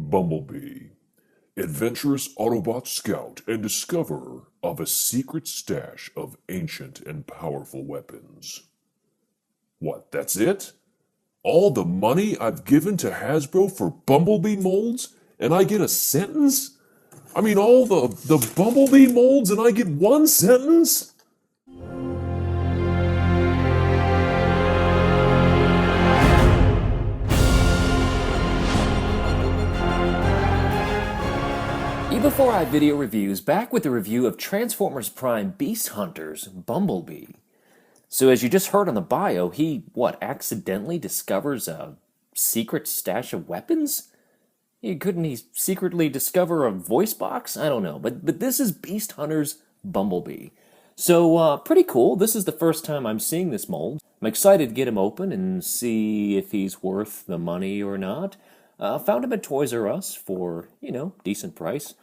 Bumblebee, adventurous Autobot scout and discoverer of a secret stash of ancient and powerful weapons. What, that's it? All the money I've given to Hasbro for Bumblebee molds, and I get a sentence? I mean, all the Bumblebee molds, and I get one sentence? eBEFOREi video reviews back with a review of Transformers Prime Beast Hunter's Bumblebee. So as you just heard on the bio, he, accidentally discovers a secret stash of weapons? Couldn't he secretly discover a voice box? I don't know, but this is Beast Hunter's Bumblebee. So, pretty cool. This is the first time I'm seeing this mold. I'm excited to get him open and see if he's worth the money or not. Found him at Toys R Us for, decent price.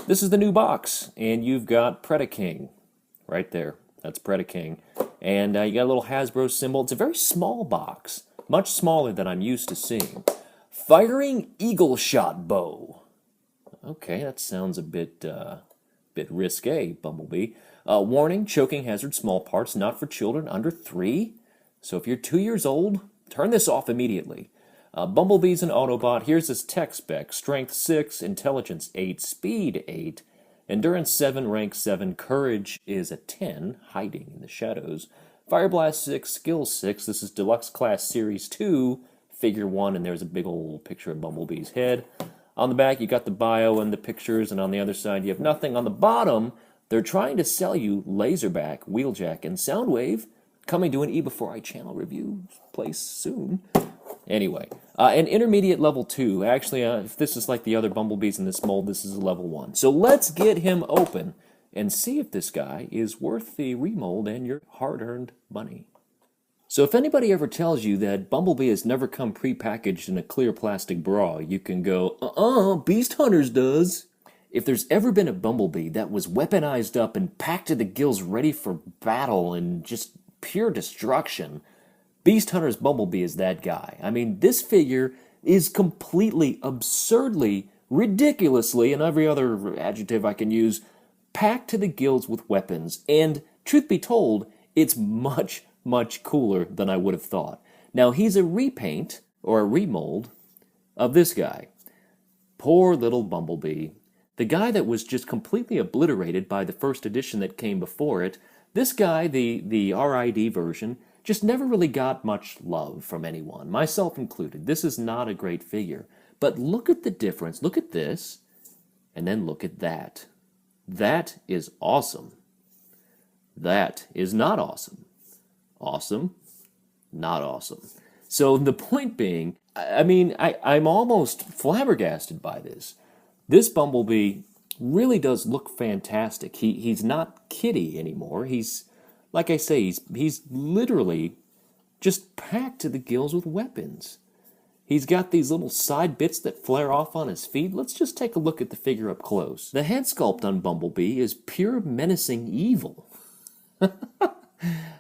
This is the new box, and you've got Predaking right there. That's Predaking. And you got a little Hasbro symbol. It's a very small box, much smaller than I'm used to seeing. Firing Eagle Shot Bow. Okay, that sounds a bit risque, Bumblebee. Warning, choking hazard, small parts, not for children under 3. So if you're 2 years old, turn this off immediately. Bumblebee's an Autobot. Here's his tech spec. Strength 6, Intelligence 8, Speed 8, Endurance 7, Rank 7, Courage is a 10, hiding in the shadows. Fire Blast 6, Skill 6. This is Deluxe Class Series 2, Figure 1, and there's a big old picture of Bumblebee's head. On the back, you got the bio and the pictures, and on the other side, you have nothing. On the bottom, they're trying to sell you Laserback, Wheeljack, and Soundwave, coming to an eBEFOREi channel review place soon. Anyway, an intermediate level 2. Actually, if this is like the other Bumblebees in this mold, this is a level 1. So let's get him open and see if this guy is worth the remold and your hard-earned money. So if anybody ever tells you that Bumblebee has never come pre-packaged in a clear plastic bra, you can go, Beast Hunters does. If there's ever been a Bumblebee that was weaponized up and packed to the gills ready for battle and just pure destruction, Beast Hunter's Bumblebee is that guy. I mean, this figure is completely, absurdly, ridiculously, and every other adjective I can use, packed to the gills with weapons. And, truth be told, it's much, much cooler than I would have thought. Now, he's a repaint, or a remold, of this guy. Poor little Bumblebee. The guy that was just completely obliterated by the first edition that came before it. This guy, the RID version, just never really got much love from anyone, myself included. This is not a great figure. But look at the difference. Look at this, and then look at that. That is awesome. That is not awesome. Awesome, not awesome. So the point being, I'm almost flabbergasted by this. This Bumblebee really does look fantastic. He's not kiddie anymore. He's, like I say, he's literally just packed to the gills with weapons. He's got these little side bits that flare off on his feet. Let's just take a look at the figure up close. The head sculpt on Bumblebee is pure menacing evil.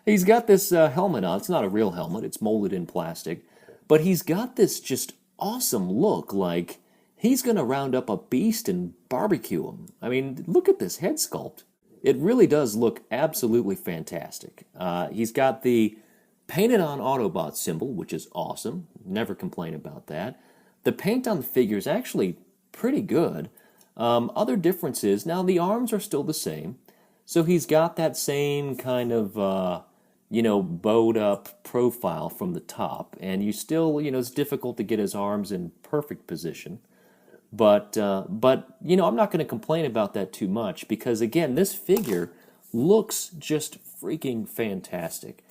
He's got this helmet on. It's not a real helmet. It's molded in plastic. But he's got this just awesome look, like he's going to round up a beast and barbecue him. I mean, look at this head sculpt. It really does look absolutely fantastic. He's got the painted-on Autobot symbol, which is awesome. Never complain about that. The paint on the figure is actually pretty good. Other differences, now the arms are still the same. So he's got that same kind of, bowed-up profile from the top. And you still, it's difficult to get his arms in perfect position. But I'm not going to complain about that too much because, again, this figure looks just freaking fantastic.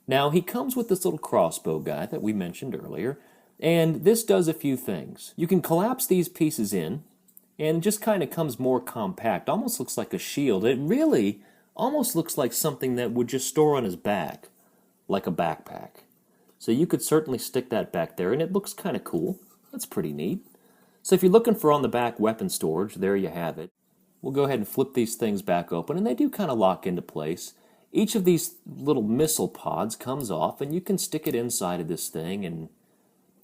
Now, he comes with this little crossbow guy that we mentioned earlier, and this does a few things. You can collapse these pieces in, and it just kind of comes more compact. Almost looks like a shield. It really almost looks like something that would just store on his back, like a backpack. So you could certainly stick that back there, and it looks kind of cool. That's pretty neat. So if you're looking for on the back weapon storage, there you have it. We'll go ahead and flip these things back open, and they do kind of lock into place. Each of these little missile pods comes off, and you can stick it inside of this thing and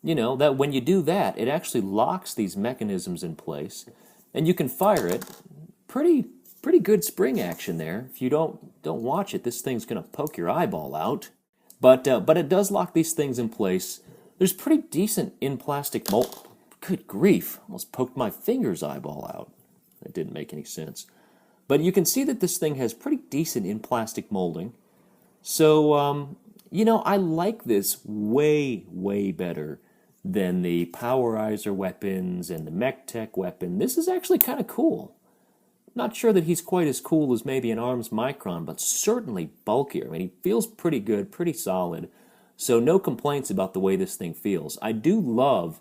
that when you do that, it actually locks these mechanisms in place, and you can fire it. Pretty good spring action there. If you don't watch it, this thing's gonna poke your eyeball out. But it does lock these things in place. There's pretty decent in plastic mold. Good grief! Almost poked my finger's eyeball out. That didn't make any sense. But you can see that this thing has pretty decent in plastic molding. So I like this way better than the Powerizer weapons and the MechTech weapon. This is actually kind of cool. Not sure that he's quite as cool as maybe an Arms Micron, but certainly bulkier. I mean, he feels pretty good, pretty solid. So no complaints about the way this thing feels. I do love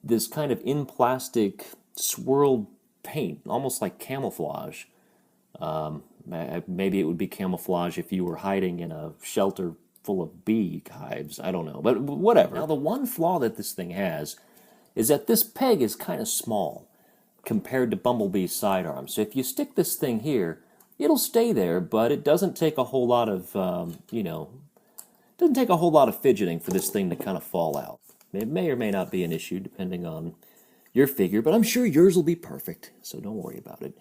this kind of in plastic swirled paint, almost like camouflage. Maybe it would be camouflage if you were hiding in a shelter full of bee hives. I don't know, but whatever. Now, the one flaw that this thing has is that this peg is kind of small compared to Bumblebee's sidearm. So if you stick this thing here, it'll stay there, but it doesn't take a whole lot of, doesn't take a whole lot of fidgeting for this thing to kind of fall out. It may or may not be an issue depending on your figure, but I'm sure yours will be perfect, so don't worry about it.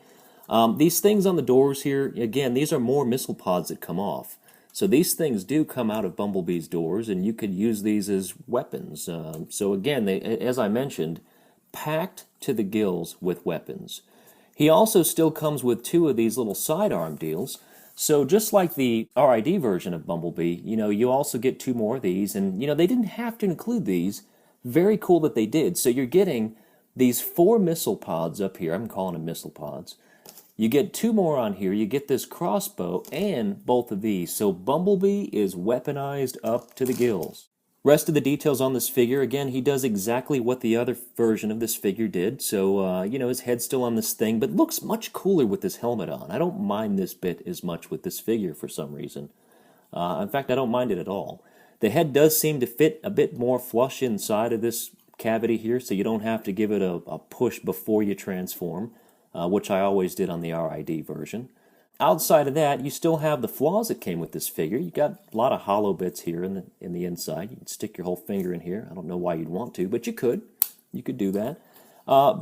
These things on the doors here, again, these are more missile pods that come off. So these things do come out of Bumblebee's doors, and you could use these as weapons. So again, as I mentioned, packed to the gills with weapons. He also still comes with 2 of these little sidearm deals. So just like the RID version of Bumblebee, you also get 2 more of these, and they didn't have to include these. Very cool that they did. So you're getting these 4 missile pods up here. I'm calling them missile pods. You get 2 more on here. You get this crossbow and both of these. So Bumblebee is weaponized up to the gills. Rest of the details on this figure, again, he does exactly what the other version of this figure did. So, his head's still on this thing, but looks much cooler with this helmet on. I don't mind this bit as much with this figure for some reason. In fact, I don't mind it at all. The head does seem to fit a bit more flush inside of this cavity here, so you don't have to give it a push before you transform, which I always did on the RID version. Outside of that, you still have the flaws that came with this figure. You got a lot of hollow bits here in the inside. You can stick your whole finger in here. I don't know why you'd want to, but you could. You could do that.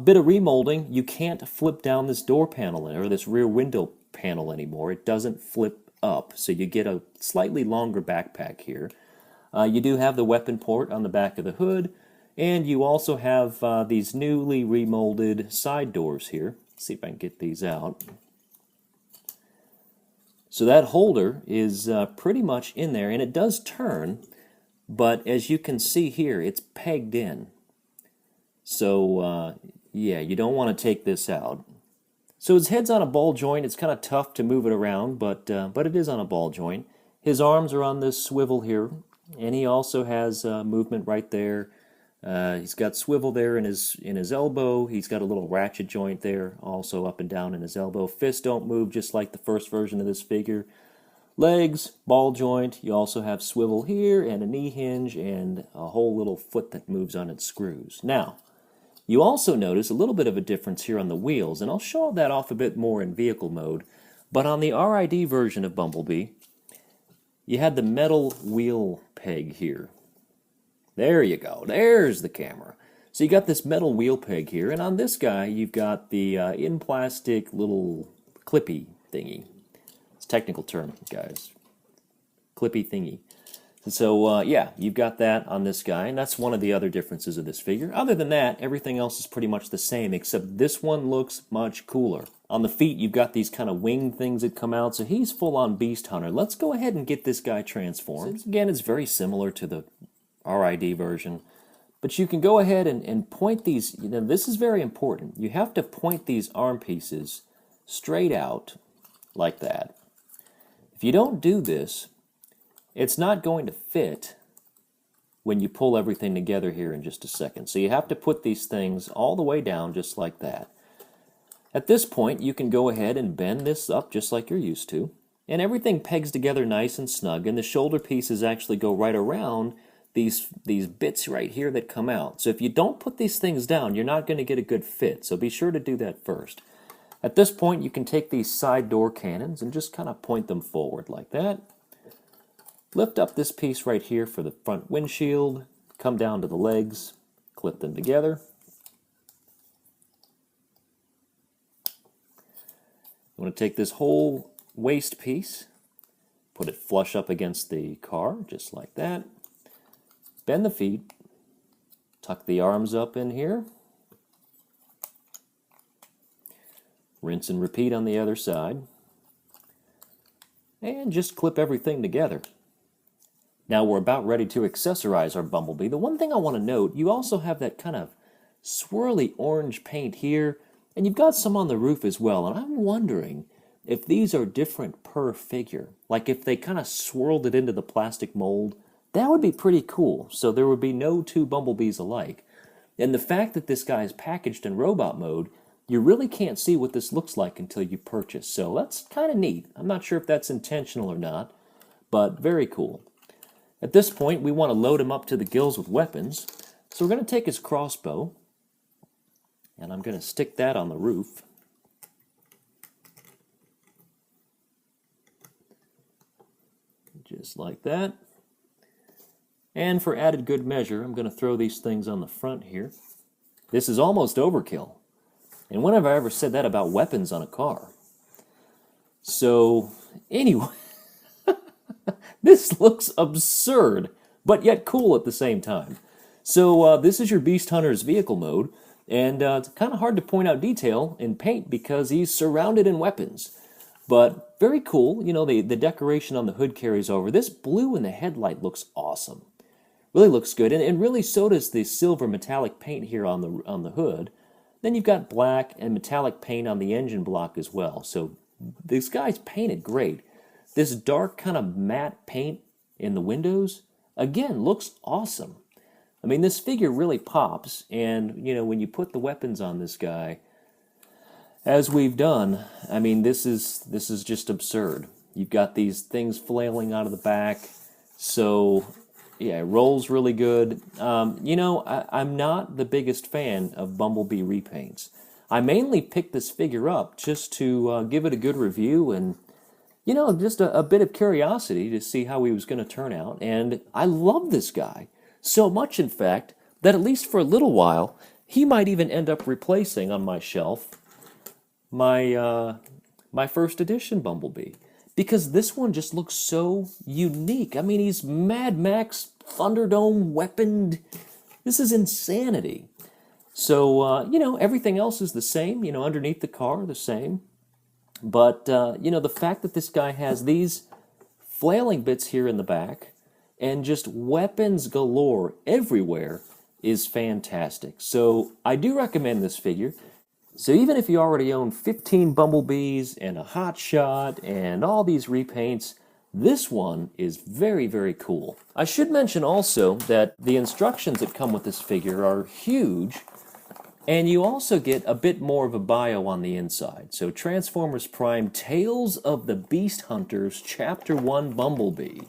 Bit of remolding. You can't flip down this door panel or this rear window panel anymore. It doesn't flip up, so you get a slightly longer backpack here. You do have the weapon port on the back of the hood, and you also have these newly remolded side doors here. Let's see if I can get these out. So that holder is pretty much in there, and it does turn, but as you can see here, it's pegged in. So, yeah, you don't want to take this out. So his head's on a ball joint. It's kind of tough to move it around, but it is on a ball joint. His arms are on this swivel here, and he also has movement right there. He's got swivel there in his elbow. He's got a little ratchet joint there, also up and down in his elbow. Fists don't move just like the first version of this figure. Legs, ball joint. You also have swivel here and a knee hinge and a whole little foot that moves on its screws. Now, you also notice a little bit of a difference here on the wheels, and I'll show that off a bit more in vehicle mode. But on the RID version of Bumblebee, you had the metal wheel peg here. There you go. There's the camera. So you got this metal wheel peg here, and on this guy, you've got the in-plastic little clippy thingy. It's a technical term, guys. Clippy thingy. And so, yeah, you've got that on this guy, and that's one of the other differences of this figure. Other than that, everything else is pretty much the same, except this one looks much cooler. On the feet, you've got these kind of wing things that come out, so he's full-on Beast Hunter. Let's go ahead and get this guy transformed. So, again, it's very similar to the RID version, but you can go ahead and point these. This is very important. You have to point these arm pieces straight out like that. If you don't do this, it's not going to fit when you pull everything together here in just a second. So you have to put these things all the way down just like that. At this point, you can go ahead and bend this up just like you're used to, and everything pegs together nice and snug, and the shoulder pieces actually go right around these bits right here that come out. So if you don't put these things down, you're not going to get a good fit. So be sure to do that first. At this point, you can take these side door cannons and just kind of point them forward like that. Lift up this piece right here for the front windshield. Come down to the legs. Clip them together. I'm going to take this whole waist piece, put it flush up against the car, just like that. Bend the feet, tuck the arms up in here. Rinse and repeat on the other side. And just clip everything together. Now we're about ready to accessorize our Bumblebee. The one thing I want to note, you also have that kind of swirly orange paint here, and you've got some on the roof as well. And I'm wondering if these are different per figure. Like if they kind of swirled it into the plastic mold, that would be pretty cool. So there would be no two Bumblebees alike. And the fact that this guy is packaged in robot mode, you really can't see what this looks like until you purchase. So that's kind of neat. I'm not sure if that's intentional or not, but very cool. At this point, we want to load him up to the gills with weapons. So we're going to take his crossbow, and I'm going to stick that on the roof. Just like that. And for added good measure, I'm going to throw these things on the front here. This is almost overkill. And when have I ever said that about weapons on a car? So, anyway, this looks absurd, but yet cool at the same time. So this is your Beast Hunter's vehicle mode, and it's kind of hard to point out detail in paint because he's surrounded in weapons. But very cool, you know, the decoration on the hood carries over. This blue in the headlight looks awesome. Really looks good, and really so does the silver metallic paint here on the hood. Then you've got black and metallic paint on the engine block as well. So this guy's painted great. This dark kind of matte paint in the windows, again, looks awesome. I mean, this figure really pops, and, you know, when you put the weapons on this guy, as we've done, I mean, this is just absurd. You've got these things flailing out of the back, so, yeah, it rolls really good. You know, I'm not the biggest fan of Bumblebee repaints. I mainly picked this figure up just to give it a good review and, you know, just a bit of curiosity to see how he was going to turn out. And I love this guy. So much, in fact, that at least for a little while, he might even end up replacing on my shelf my first edition Bumblebee. Because this one just looks so unique. I mean, he's Mad Max Thunderdome weaponed. This is insanity. So, you know, everything else is the same. You know, underneath the car, the same. But, you know, the fact that this guy has these flailing bits here in the back and just weapons galore everywhere is fantastic. So I do recommend this figure. So even if you already own 15 Bumblebees and a Hot Shot and all these repaints, this one is very, very cool. I should mention also that the instructions that come with this figure are huge, and you also get a bit more of a bio on the inside. So Transformers Prime Tales of the Beast Hunters Chapter 1 Bumblebee.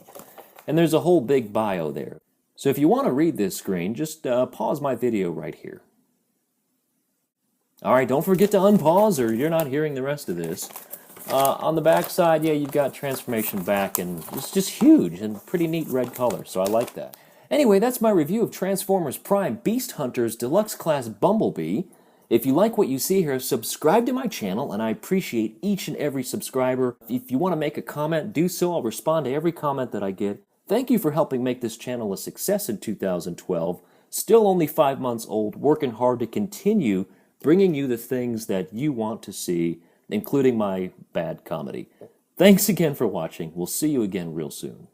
And there's a whole big bio there. So if you want to read this screen, just pause my video right here. Alright, don't forget to unpause or you're not hearing the rest of this. On the back side, yeah, you've got transformation back, and it's just huge and pretty neat red color, so I like that. Anyway, that's my review of Transformers Prime Beast Hunters Deluxe Class Bumblebee. If you like what you see here, subscribe to my channel, and I appreciate each and every subscriber. If you want to make a comment, do so. I'll respond to every comment that I get. Thank you for helping make this channel a success in 2012. Still only 5 months old, working hard to continue bringing you the things that you want to see, including my bad comedy. Thanks again for watching. We'll see you again real soon.